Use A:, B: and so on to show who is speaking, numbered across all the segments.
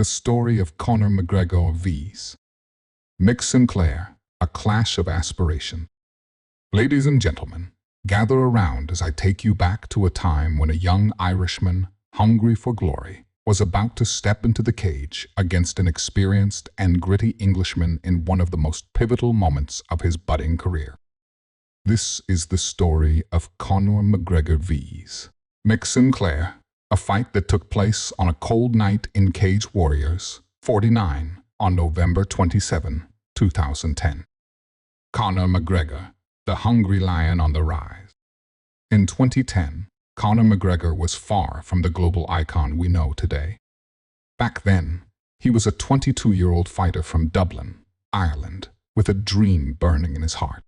A: The story of Conor McGregor vs. Mick Sinclair, a clash of aspiration. Ladies and gentlemen, gather around as I take you back to a time when a young Irishman, hungry for glory, was about to step into the cage against an experienced and gritty Englishman in one of the most pivotal moments of his budding career. This is the story of Conor McGregor vs. Mick Sinclair, a fight that took place on a cold night in Cage Warriors 49 on November 27, 2010. Conor McGregor, the hungry lion on the rise. In 2010, Conor McGregor was far from the global icon we know today. Back then, he was a 22-year-old fighter from Dublin, Ireland, with a dream burning in his heart.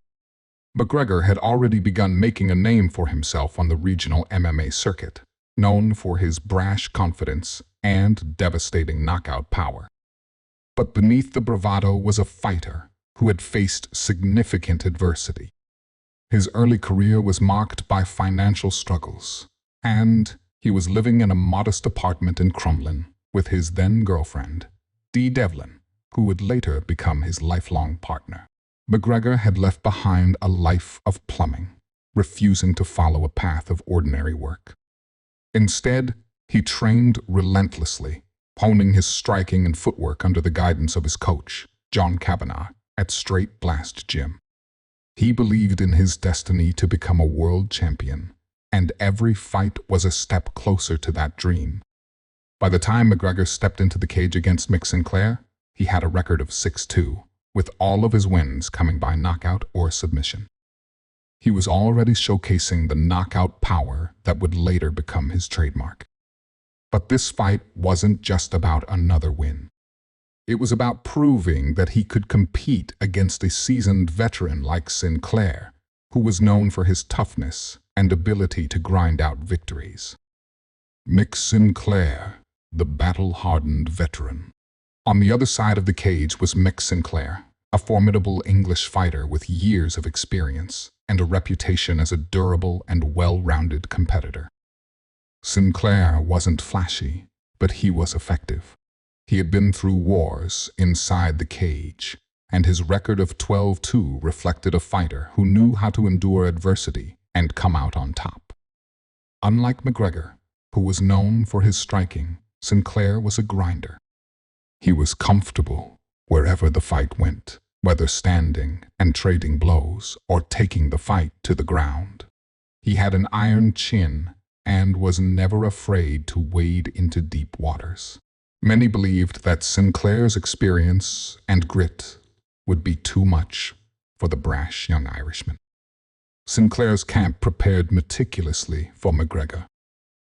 A: McGregor had already begun making a name for himself on the regional MMA circuit, known for his brash confidence and devastating knockout power. But beneath the bravado was a fighter who had faced significant adversity. His early career was marked by financial struggles, and he was living in a modest apartment in Crumlin with his then-girlfriend, Dee Devlin, who would later become his lifelong partner. McGregor had left behind a life of plumbing, refusing to follow a path of ordinary work. Instead, he trained relentlessly, honing his striking and footwork under the guidance of his coach, Jon Jones, at Straight Blast Gym. He believed in his destiny to become a world champion, and every fight was a step closer to that dream. By the time McGregor stepped into the cage against Mick Sinclair, he had a record of 6-2, with all of his wins coming by knockout or submission. He was already showcasing the knockout power that would later become his trademark. But this fight wasn't just about another win. It was about proving that he could compete against a seasoned veteran like Sinclair, who was known for his toughness and ability to grind out victories. Mick Sinclair, the battle-hardened veteran. On the other side of the cage was Mick Sinclair, a formidable English fighter with years of experience and a reputation as a durable and well-rounded competitor. Sinclair wasn't flashy, but he was effective. He had been through wars inside the cage, and his record of 12-2 reflected a fighter who knew how to endure adversity and come out on top. Unlike McGregor, who was known for his striking, Sinclair was a grinder. He was comfortable wherever the fight went, whether standing and trading blows or taking the fight to the ground. He had an iron chin and was never afraid to wade into deep waters. Many believed that Sinclair's experience and grit would be too much for the brash young Irishman. Sinclair's camp prepared meticulously for McGregor.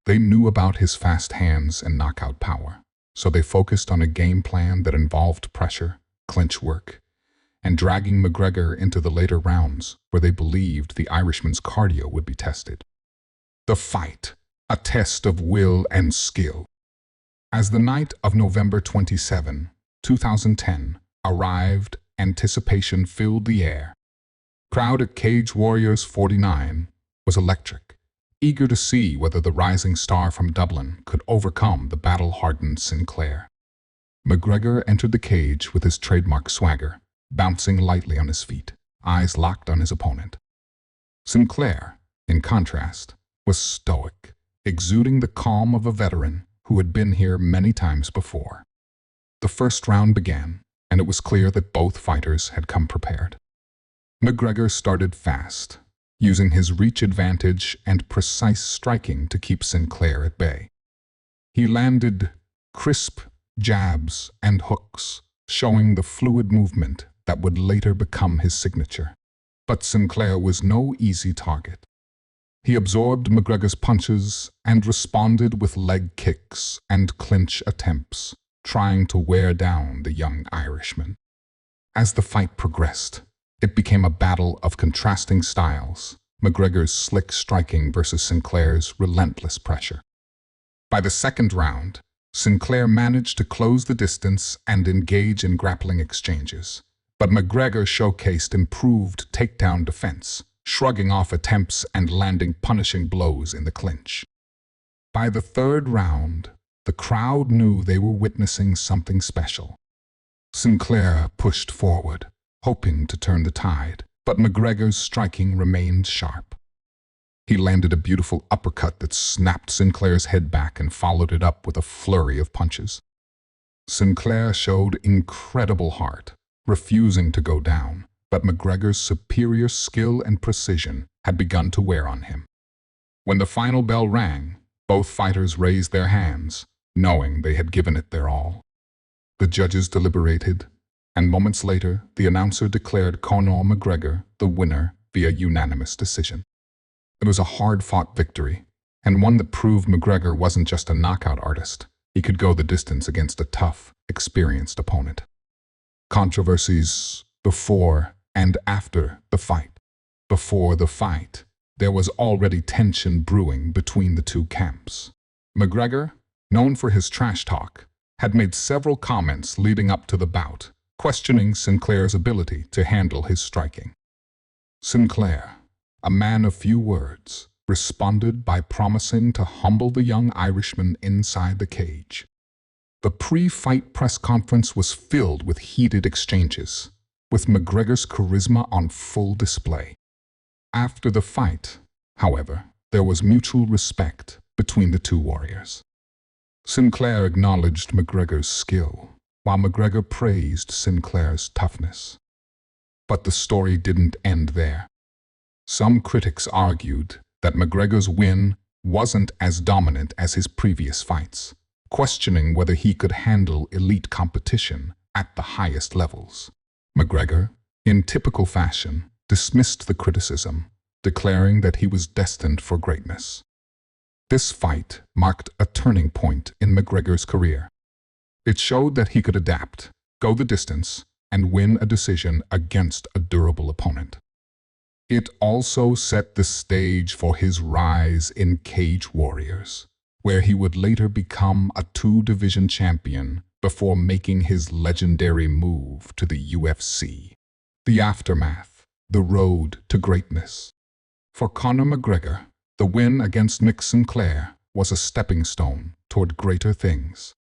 A: They knew about his fast hands and knockout power, so they focused on a game plan that involved pressure, clinch work, and dragging McGregor into the later rounds where they believed the Irishman's cardio would be tested. The fight, a test of will and skill. As the night of November 27, 2010 arrived, anticipation filled the air. Crowd at Cage Warriors 49 was electric, eager to see whether the rising star from Dublin could overcome the battle-hardened Sinclair. McGregor entered the cage with his trademark swagger, bouncing lightly on his feet, eyes locked on his opponent. Sinclair, in contrast, was stoic, exuding the calm of a veteran who had been here many times before. The first round began, and it was clear that both fighters had come prepared. McGregor started fast, using his reach advantage and precise striking to keep Sinclair at bay. He landed crisp jabs and hooks, showing the fluid movement that would later become his signature. But Sinclair was no easy target. He absorbed McGregor's punches and responded with leg kicks and clinch attempts, trying to wear down the young Irishman. As the fight progressed, it became a battle of contrasting styles, McGregor's slick striking versus Sinclair's relentless pressure. By the second round, Sinclair managed to close the distance and engage in grappling exchanges, but McGregor showcased improved takedown defense, shrugging off attempts and landing punishing blows in the clinch. By the third round, the crowd knew they were witnessing something special. Sinclair pushed forward, hoping to turn the tide, but McGregor's striking remained sharp. He landed a beautiful uppercut that snapped Sinclair's head back and followed it up with a flurry of punches. Sinclair showed incredible heart, refusing to go down, but McGregor's superior skill and precision had begun to wear on him. When the final bell rang, both fighters raised their hands, knowing they had given it their all. The judges deliberated, and moments later, the announcer declared Conor McGregor the winner via unanimous decision. It was a hard-fought victory, and one that proved McGregor wasn't just a knockout artist. He could go the distance against a tough, experienced opponent. Controversies before and after the fight. Before the fight, there was already tension brewing between the two camps. McGregor, known for his trash talk, had made several comments leading up to the bout, questioning Sinclair's ability to handle his striking. Sinclair, a man of few words, responded by promising to humble the young Irishman inside the cage. The pre-fight press conference was filled with heated exchanges, with McGregor's charisma on full display. After the fight, however, there was mutual respect between the two warriors. Sinclair acknowledged McGregor's skill, while McGregor praised Sinclair's toughness. But the story didn't end there. Some critics argued that McGregor's win wasn't as dominant as his previous fights, questioning whether he could handle elite competition at the highest levels. McGregor, in typical fashion, dismissed the criticism, declaring that he was destined for greatness. This fight marked a turning point in McGregor's career. It showed that he could adapt, go the distance, and win a decision against a durable opponent. It also set the stage for his rise in Cage Warriors, where he would later become a two-division champion before making his legendary move to the UFC. The aftermath, the road to greatness. For Conor McGregor, the win against Mick Sinclair was a stepping stone toward greater things.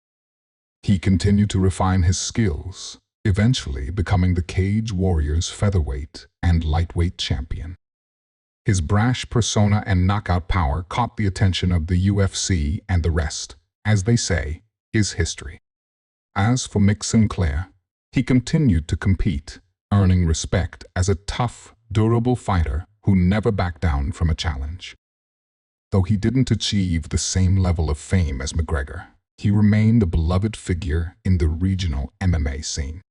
A: He continued to refine his skills, eventually becoming the Cage Warriors featherweight and lightweight champion. His brash persona and knockout power caught the attention of the UFC, and the rest, as they say, is history. As for Mick Sinclair, he continued to compete, earning respect as a tough, durable fighter who never backed down from a challenge. Though he didn't achieve the same level of fame as McGregor, he remained a beloved figure in the regional MMA scene.